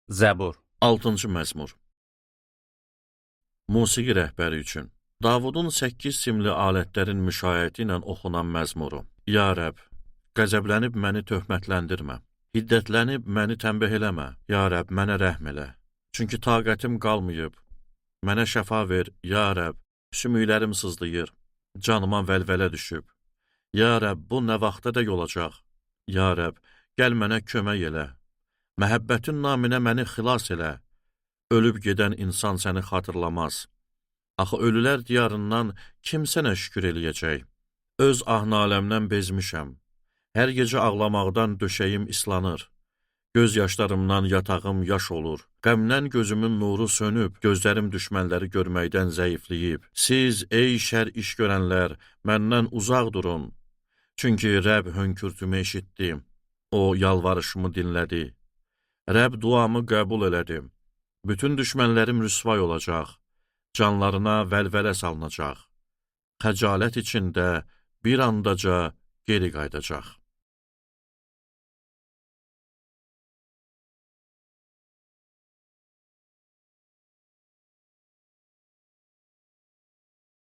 Zəbur 6-cı məzmur. Musiqi rəhbəri üçün. Davudun 8 simli alətlərin müşayiəti ilə oxunan məzmuru. Ya Rəbb, qəzəblənib məni töhmətləndirmə. Hiddətlənib məni tənbih eləmə. Ya Rəbb, mənə rəhm elə. Çünki taqətim qalmayıb. Mənə şəfa ver, ya Rəbb. Sümüklərim sızlayır. Canıma vəlvələ düşüb. Ya Rəbb, bu nə vaxtadək olacaq? Ya Rəbb, gəl mənə kömək elə. Məhəbbətin naminə məni xilas elə. Ölüb gedən insan səni xatırlamaz. Axı ölülər diyarından kim sənə şükür eləyəcək? Öz ah-naləmdən bezmişəm. Hər gecə ağlamaqdan döşəyim islanır. Göz yaşlarımdan yatağım yaş olur. Qəmdən gözümün nuru sönüb, gözlərim düşmənləri görməkdən zəifləyib. Siz, ey şər iş görənlər, məndən uzaq durun. Çünki Rəbb hönkürtümü eşitdi. O, yalvarışımı dinlədi. Rəbb duamı qəbul elədi. Bütün düşmənlərim rüsvay olacaq. Canlarına vəlvələ salınacaq. Xəcalət içində bir andaca geri qayıdacaq.